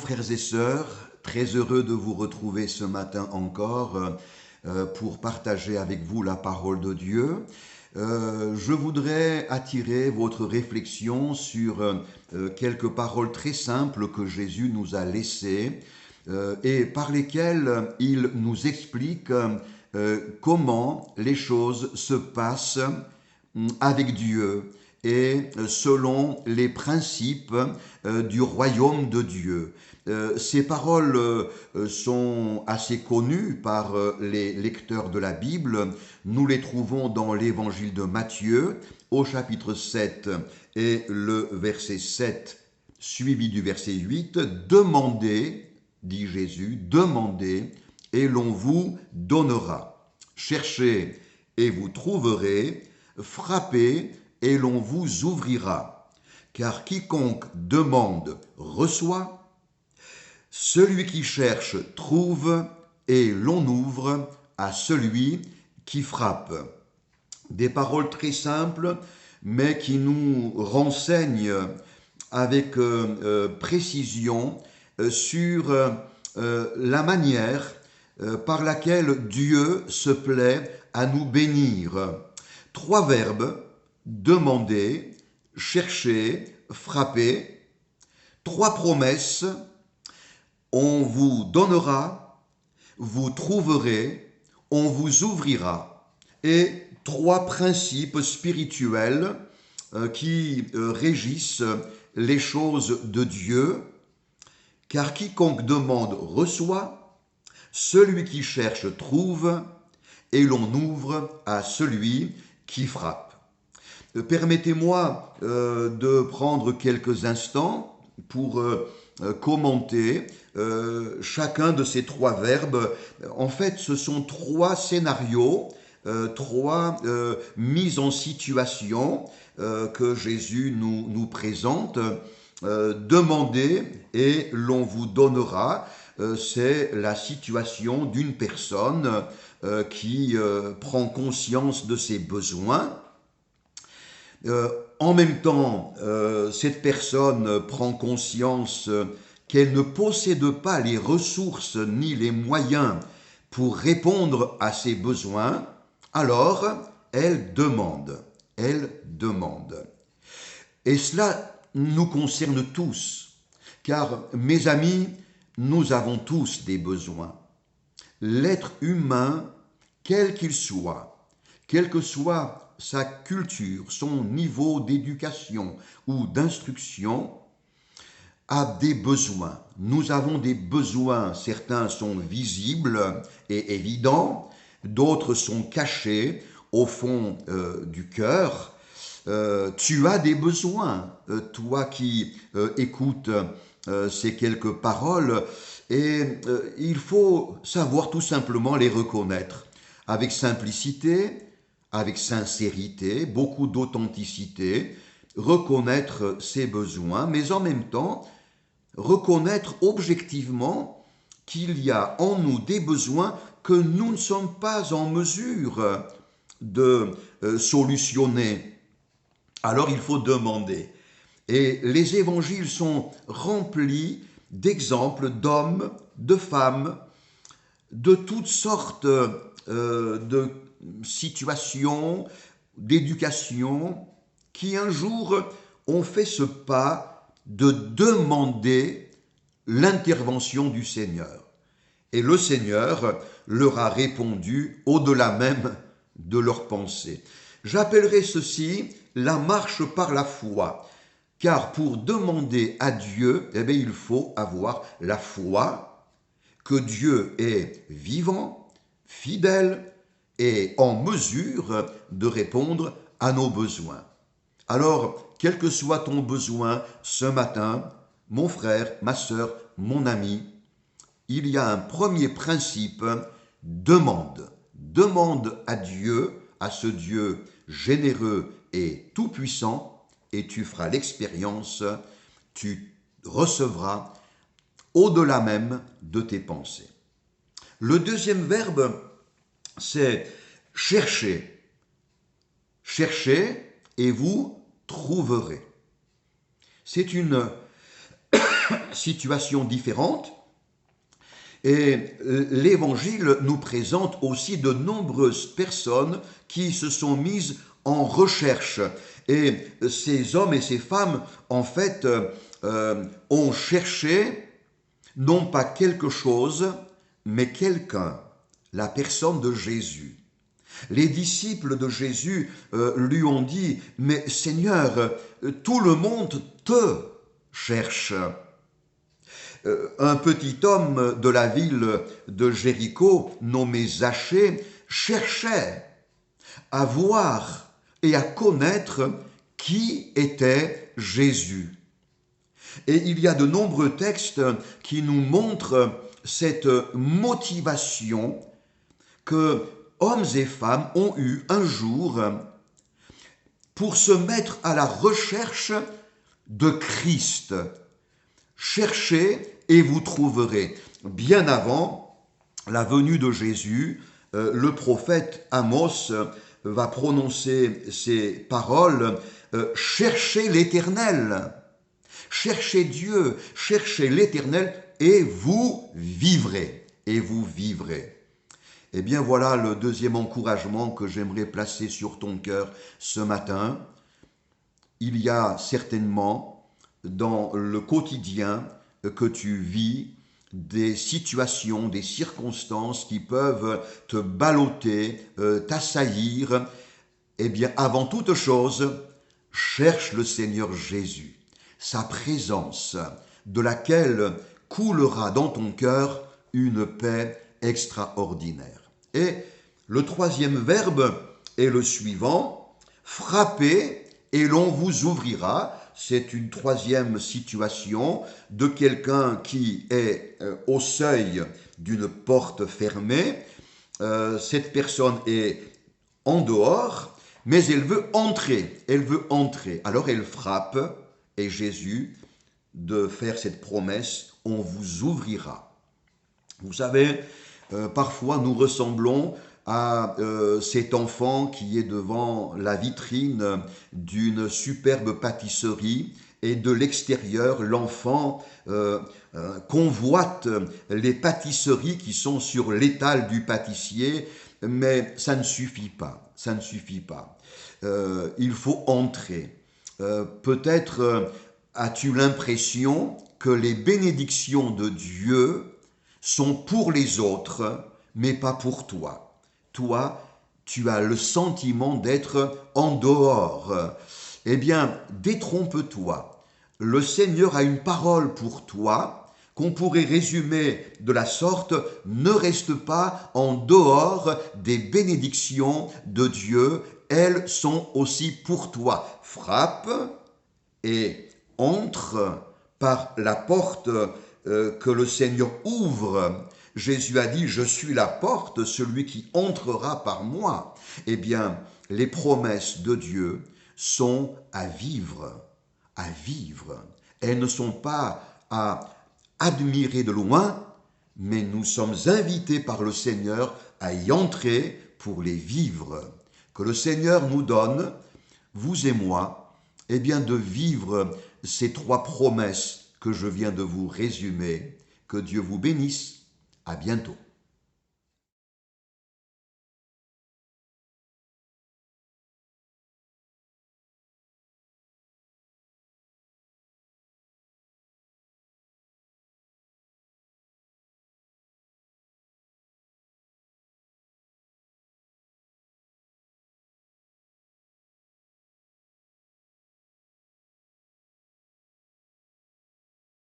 frères et sœurs, très heureux de vous retrouver ce matin encore pour partager avec vous la parole de Dieu. Je voudrais attirer votre réflexion sur quelques paroles très simples que Jésus nous a laissées et par lesquelles il nous explique comment les choses se passent avec Dieu et selon les principes du royaume de Dieu. Ces paroles sont assez connues par les lecteurs de la Bible. Nous les trouvons dans l'évangile de Matthieu au chapitre 7 et le verset 7 suivi du verset 8. Demandez, dit Jésus, demandez et l'on vous donnera. Cherchez et vous trouverez. Frappez et l'on vous ouvrira. Car quiconque demande reçoit, celui qui cherche trouve et l'on ouvre à celui qui frappe. Des paroles très simples, mais qui nous renseignent avec précision sur la manière par laquelle Dieu se plaît à nous bénir. 3 verbes, demander, chercher, frapper. 3 promesses, on vous donnera, vous trouverez, on vous ouvrira. Et 3 principes spirituels qui régissent les choses de Dieu. Car quiconque demande reçoit, celui qui cherche trouve, et l'on ouvre à celui qui frappe. Permettez-moi de prendre quelques instants pour commenter chacun de ces 3 verbes. En fait, ce sont 3 scénarios, 3 mises en situation que Jésus nous présente. Demandez et l'on vous donnera. C'est la situation d'une personne qui prend conscience de ses besoins. En même temps, cette personne prend conscience qu'elle ne possède pas les ressources ni les moyens pour répondre à ses besoins. Alors, elle demande. Elle demande. Et cela nous concerne tous, car mes amis, nous avons tous des besoins. L'être humain, quel qu'il soit, quelle que soit sa culture, son niveau d'éducation ou d'instruction, a des besoins. Nous avons des besoins, certains sont visibles et évidents, d'autres sont cachés au fond du cœur. Tu as des besoins, toi qui écoutes ces quelques paroles, et il faut savoir tout simplement les reconnaître avec simplicité, avec sincérité, beaucoup d'authenticité, reconnaître ses besoins, mais en même temps reconnaître objectivement qu'il y a en nous des besoins que nous ne sommes pas en mesure de solutionner. Alors il faut demander. Et les évangiles sont remplis d'exemples d'hommes, de femmes, de toutes sortes de situations, d'éducation, qui un jour ont fait ce pas de demander l'intervention du Seigneur. Et le Seigneur leur a répondu au-delà même de leurs pensées. J'appellerai ceci la marche par la foi, car pour demander à Dieu, eh bien, il faut avoir la foi que Dieu est vivant, fidèle et en mesure de répondre à nos besoins. Alors, quel que soit ton besoin ce matin, mon frère, ma sœur, mon ami, il y a un premier principe, demande. Demande à Dieu, à ce Dieu généreux et tout-puissant, et tu feras l'expérience, tu recevras au-delà même de tes pensées. Le deuxième verbe, c'est chercher. Cherchez et vous trouverez. C'est une situations différentes. Et l'Évangile nous présente aussi de nombreuses personnes qui se sont mises en recherche. Et ces hommes et ces femmes, en fait, ont cherché non pas quelque chose, mais quelqu'un, la personne de Jésus. Les disciples de Jésus lui ont dit, « Mais Seigneur, tout le monde te cherche. » Un petit homme de la ville de Jéricho, nommé Zachée, cherchait à voir et à connaître qui était Jésus. Et il y a de nombreux textes qui nous montrent cette motivation que hommes et femmes ont eue un jour pour se mettre à la recherche de Christ. Cherchez et vous trouverez. Bien avant la venue de Jésus, le prophète Amos va prononcer ces paroles, cherchez l'Éternel, cherchez Dieu, cherchez l'Éternel et vous vivrez, et vous vivrez. Eh bien voilà le deuxième encouragement que j'aimerais placer sur ton cœur ce matin. Il y a certainement dans le quotidien que tu vis des situations, des circonstances qui peuvent te balloter, t'assaillir. Eh bien, avant toute chose, cherche le Seigneur Jésus, sa présence, de laquelle coulera dans ton cœur une paix extraordinaire. Et le troisième verbe est le suivant, frappez et l'on vous ouvrira. C'est une troisième situation de quelqu'un qui est au seuil d'une porte fermée. Cette personne est en dehors, mais elle veut entrer. Elle veut entrer. Alors elle frappe et Jésus de faire cette promesse, on vous ouvrira. Vous savez, parfois nous ressemblons à cet enfant qui est devant la vitrine d'une superbe pâtisserie et de l'extérieur, l'enfant convoite les pâtisseries qui sont sur l'étal du pâtissier, mais ça ne suffit pas, ça ne suffit pas. Il faut entrer. Peut-être as-tu l'impression que les bénédictions de Dieu sont pour les autres, mais pas pour toi. Toi, tu as le sentiment d'être en dehors. Eh bien, détrompe-toi. Le Seigneur a une parole pour toi qu'on pourrait résumer de la sorte, ne reste pas en dehors des bénédictions de Dieu, elles sont aussi pour toi. Frappe et entre par la porte que le Seigneur ouvre. Jésus a dit, je suis la porte, celui qui entrera par moi. Eh bien, les promesses de Dieu sont à vivre, à vivre. Elles ne sont pas à admirer de loin, mais nous sommes invités par le Seigneur à y entrer pour les vivre. Que le Seigneur nous donne, vous et moi, eh bien de vivre ces trois promesses que je viens de vous résumer. Que Dieu vous bénisse. À bientôt.